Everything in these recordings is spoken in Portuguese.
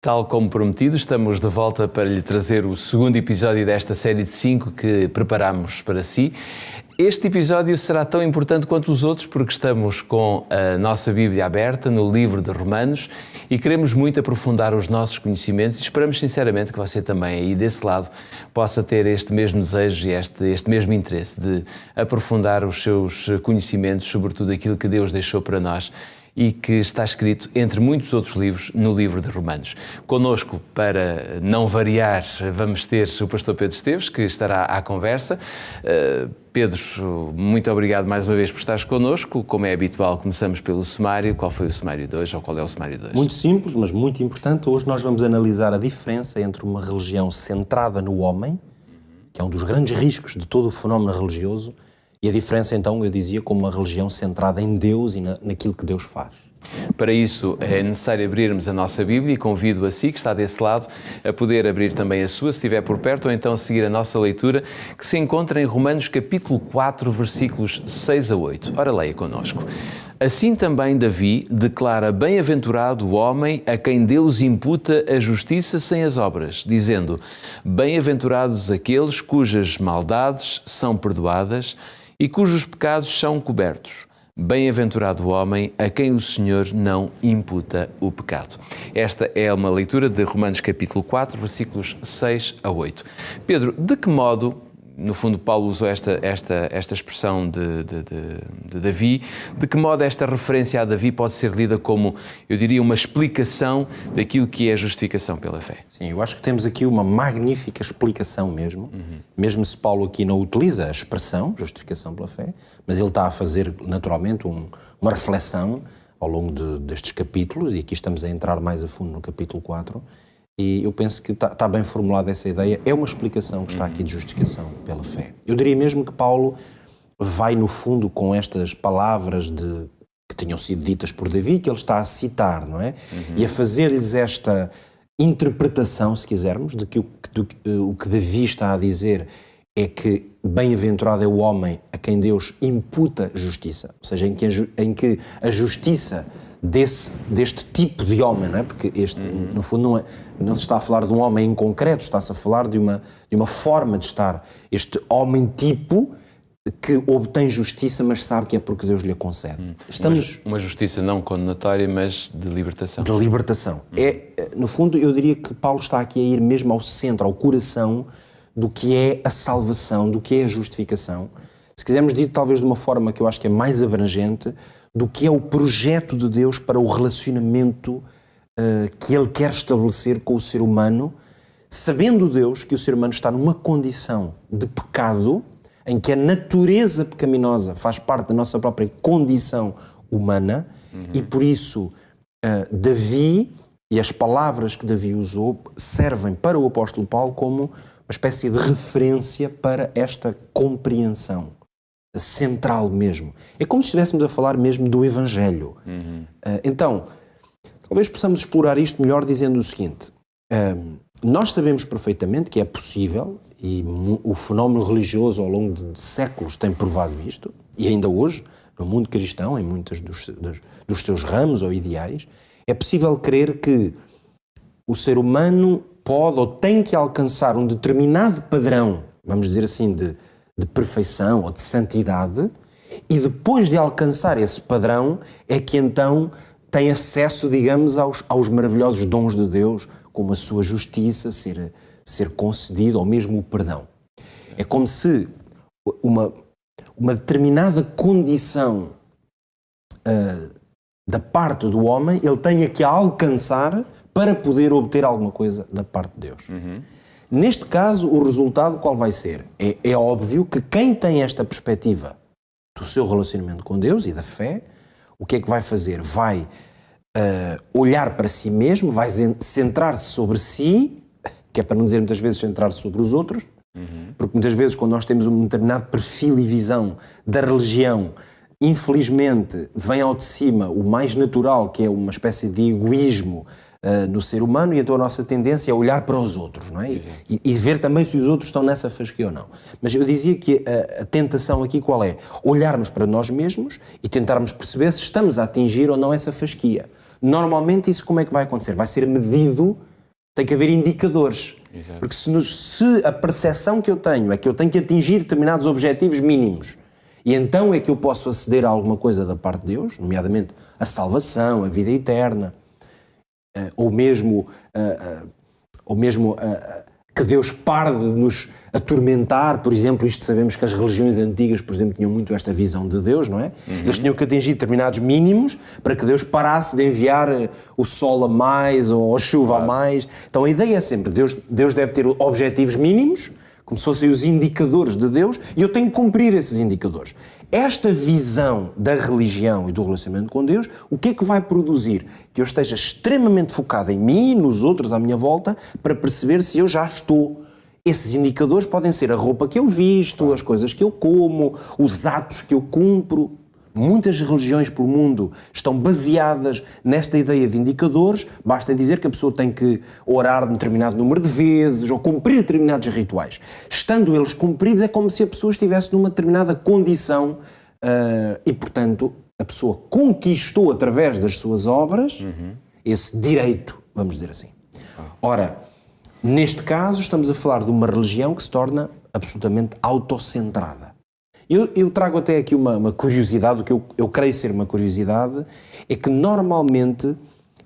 Tal como prometido, estamos de volta para lhe trazer o segundo episódio desta série de 5 que preparamos para si. Este episódio será tão importante quanto os outros porque estamos com a nossa Bíblia aberta no livro de Romanos e queremos muito aprofundar os nossos conhecimentos e esperamos sinceramente que você também aí desse lado possa ter este mesmo desejo e este mesmo interesse de aprofundar os seus conhecimentos sobre tudo aquilo que Deus deixou para nós e que está escrito, entre muitos outros livros, no livro de Romanos. Conosco, para não variar, vamos ter o pastor Pedro Esteves, que estará à conversa. Pedro, muito obrigado mais uma vez por estares connosco. Como é habitual, começamos pelo sumário. Qual foi o sumário de hoje, ou qual é o sumário de hoje? Muito simples, mas muito importante. Hoje nós vamos analisar a diferença entre uma religião centrada no homem, que é um dos grandes riscos de todo o fenómeno religioso, e a diferença, então, eu dizia, como uma religião centrada em Deus e naquilo que Deus faz. Para isso é necessário abrirmos a nossa Bíblia e convido a si, que está desse lado, a poder abrir também a sua, se estiver por perto, ou então seguir a nossa leitura, que se encontra em Romanos capítulo 4, versículos 6 a 8. Ora, leia connosco. Assim também Davi declara bem-aventurado o homem a quem Deus imputa a justiça sem as obras, dizendo, bem-aventurados aqueles cujas maldades são perdoadas e cujos pecados são cobertos. Bem-aventurado o homem a quem o Senhor não imputa o pecado. Esta é uma leitura de Romanos capítulo 4, versículos 6 a 8. Pedro, de que modo, no fundo Paulo usou esta expressão de Davi, de que modo esta referência a Davi pode ser lida como, eu diria, uma explicação daquilo que é a justificação pela fé? Sim, eu acho que temos aqui uma magnífica explicação mesmo, mesmo se Paulo aqui não utiliza a expressão justificação pela fé, mas ele está a fazer naturalmente uma reflexão ao longo destes capítulos, e aqui estamos a entrar mais a fundo no capítulo 4, e eu penso que está bem formulada essa ideia. É uma explicação que está aqui de justificação pela fé. Eu diria mesmo que Paulo vai, no fundo, com estas palavras que tinham sido ditas por Davi, que ele está a citar, não é? E a fazer-lhes esta interpretação, se quisermos, de que o que Davi está a dizer é que bem-aventurado é o homem a quem Deus imputa justiça, ou seja, em que a justiça deste tipo de homem, não é? Porque no fundo, não se está a falar de um homem em concreto, está-se a falar de uma forma de estar. Este homem tipo que obtém justiça, mas sabe que é porque Deus lhe a concede. Uma justiça não condenatória, mas de libertação. De libertação. No fundo, eu diria que Paulo está aqui a ir mesmo ao centro, ao coração do que é a salvação, do que é a justificação. Se quisermos dito talvez de uma forma que eu acho que é mais abrangente, do que é o projeto de Deus para o relacionamento que Ele quer estabelecer com o ser humano, sabendo Deus que o ser humano está numa condição de pecado, em que a natureza pecaminosa faz parte da nossa própria condição humana, e por isso Davi e as palavras que Davi usou servem para o apóstolo Paulo como uma espécie de referência para esta compreensão central mesmo. É como se estivéssemos a falar mesmo do Evangelho. Então, talvez possamos explorar isto melhor dizendo o seguinte. Nós sabemos perfeitamente que é possível, e o fenómeno religioso ao longo de séculos tem provado isto, e ainda hoje, no mundo cristão, em muitos dos seus ramos ou ideais, é possível crer que o ser humano pode ou tem que alcançar um determinado padrão, vamos dizer assim, de perfeição ou de santidade, e depois de alcançar esse padrão é que então tem acesso, digamos, aos maravilhosos dons de Deus, como a sua justiça ser concedida, ou mesmo o perdão. É como se uma determinada condição da parte do homem ele tenha que alcançar para poder obter alguma coisa da parte de Deus. Neste caso, o resultado qual vai ser? É óbvio que quem tem esta perspectiva do seu relacionamento com Deus e da fé, o que é que vai fazer? Vai olhar para si mesmo, vai centrar-se sobre si, que é para não dizer muitas vezes centrar-se sobre os outros, porque muitas vezes quando nós temos um determinado perfil e visão da religião, infelizmente vem ao de cima o mais natural, que é uma espécie de egoísmo no ser humano, e então a nossa tendência é olhar para os outros, não é? E ver também se os outros estão nessa fasquia ou não. Mas eu dizia que a tentação aqui qual é? Olharmos para nós mesmos e tentarmos perceber se estamos a atingir ou não essa fasquia. Normalmente isso como é que vai acontecer? Vai ser medido Tem que haver indicadores. Exato. Porque se a percepção que eu tenho é que eu tenho que atingir determinados objetivos mínimos e então é que eu posso aceder a alguma coisa da parte de Deus, nomeadamente a salvação, a vida eterna, ou mesmo que Deus pare de nos atormentar, por exemplo, isto sabemos que as religiões antigas, por exemplo, tinham muito esta visão de Deus, não é? Eles tinham que atingir determinados mínimos para que Deus parasse de enviar o sol a mais ou a chuva a mais. Então a ideia é sempre, Deus deve ter objetivos mínimos, como se fossem os indicadores de Deus, e eu tenho que cumprir esses indicadores. Esta visão da religião e do relacionamento com Deus, o que é que vai produzir? Que eu esteja extremamente focado em mim e nos outros à minha volta para perceber se eu já estou. Esses indicadores podem ser a roupa que eu visto, as coisas que eu como, os atos que eu cumpro. Muitas religiões pelo mundo estão baseadas nesta ideia de indicadores. Basta dizer que a pessoa tem que orar um determinado número de vezes ou cumprir determinados rituais. Estando eles cumpridos, é como se a pessoa estivesse numa determinada condição e, portanto, a pessoa conquistou através das suas obras esse direito, vamos dizer assim. Ora, neste caso, estamos a falar de uma religião que se torna absolutamente autocentrada. Eu trago até aqui uma curiosidade, o que eu creio ser uma curiosidade, é que normalmente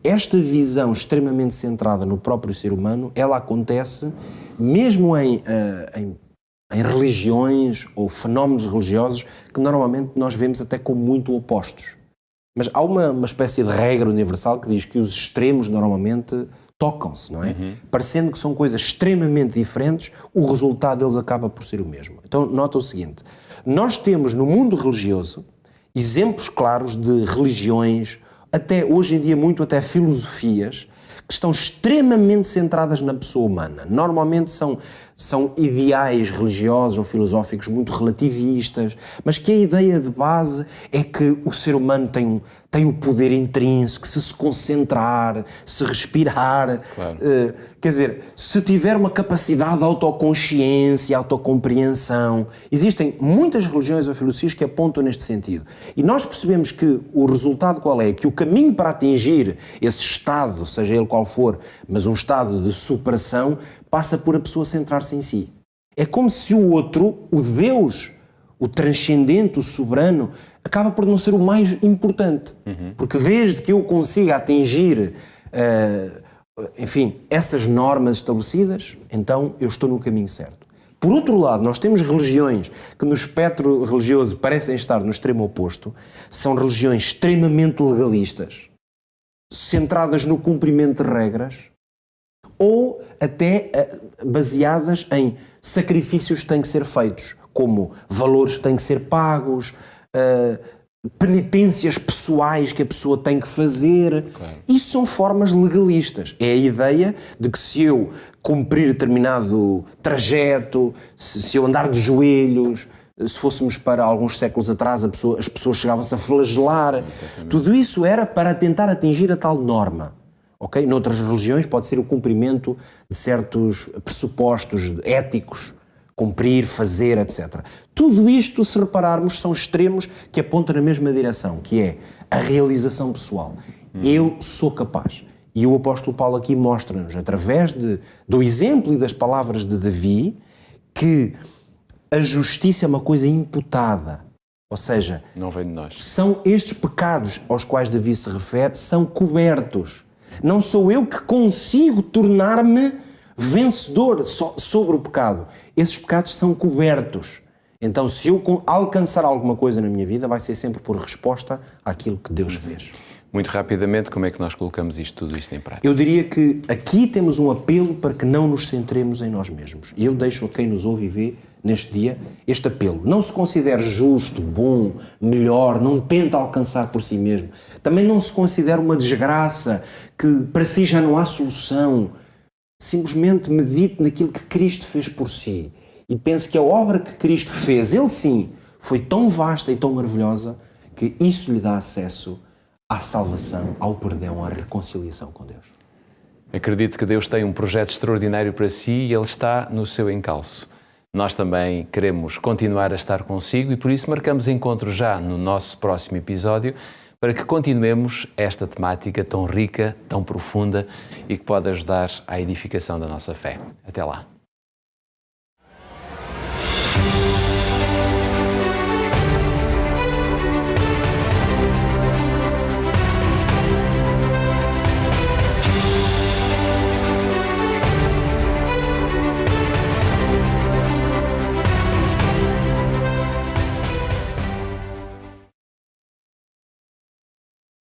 esta visão extremamente centrada no próprio ser humano, ela acontece mesmo em religiões ou fenómenos religiosos que normalmente nós vemos até como muito opostos. Mas há uma espécie de regra universal que diz que os extremos normalmente tocam-se, não é? Parecendo que são coisas extremamente diferentes, o resultado deles acaba por ser o mesmo. Então, nota o seguinte, nós temos no mundo religioso exemplos claros de religiões, até hoje em dia muito até filosofias, que estão extremamente centradas na pessoa humana. Normalmente são ideais religiosos ou filosóficos muito relativistas, mas que a ideia de base é que o ser humano tem o poder intrínseco, se concentrar, se respirar. Claro. Quer dizer, se tiver uma capacidade de autoconsciência, autocompreensão. Existem muitas religiões ou filosofias que apontam neste sentido. E nós percebemos que o resultado qual é? Que o caminho para atingir esse estado, seja ele qual for, mas um estado de superação, passa por a pessoa centrar-se em si. É como se o outro, o Deus, o transcendente, o soberano, acaba por não ser o mais importante. Porque desde que eu consiga atingir, essas normas estabelecidas, então eu estou no caminho certo. Por outro lado, nós temos religiões que no espectro religioso parecem estar no extremo oposto, são religiões extremamente legalistas, centradas no cumprimento de regras, ou até baseadas em sacrifícios que têm que ser feitos, como valores que têm que ser pagos, penitências pessoais que a pessoa tem que fazer. Claro. Isso são formas legalistas. É a ideia de que se eu cumprir determinado trajeto, se eu andar de joelhos, se fôssemos para alguns séculos atrás, as pessoas chegavam-se a flagelar. Exatamente. Tudo isso era para tentar atingir a tal norma. Okay? Noutras religiões pode ser o cumprimento de certos pressupostos éticos, cumprir, fazer, etc. Tudo isto, se repararmos, são extremos que apontam na mesma direção, que é a realização pessoal. Eu sou capaz. E o apóstolo Paulo aqui mostra-nos, através do exemplo e das palavras de Davi, que a justiça é uma coisa imputada. Ou seja, não vem de nós. São estes pecados aos quais Davi se refere, são cobertos. Não sou eu que consigo tornar-me vencedor sobre o pecado. Esses pecados são cobertos. Então, se eu alcançar alguma coisa na minha vida, vai ser sempre por resposta àquilo que Deus fez. Muito rapidamente, como é que nós colocamos tudo isto em prática? Eu diria que aqui temos um apelo para que não nos centremos em nós mesmos. E eu deixo a quem nos ouve e vê neste dia este apelo. Não se considere justo, bom, melhor, não tente alcançar por si mesmo. Também não se considere uma desgraça que para si já não há solução. Simplesmente medite naquilo que Cristo fez por si e pense que a obra que Cristo fez, Ele sim, foi tão vasta e tão maravilhosa que isso lhe dá acesso à salvação, ao perdão, à reconciliação com Deus. Acredito que Deus tem um projeto extraordinário para si e Ele está no seu encalço. Nós também queremos continuar a estar consigo e por isso marcamos encontro já no nosso próximo episódio para que continuemos esta temática tão rica, tão profunda e que pode ajudar à edificação da nossa fé. Até lá.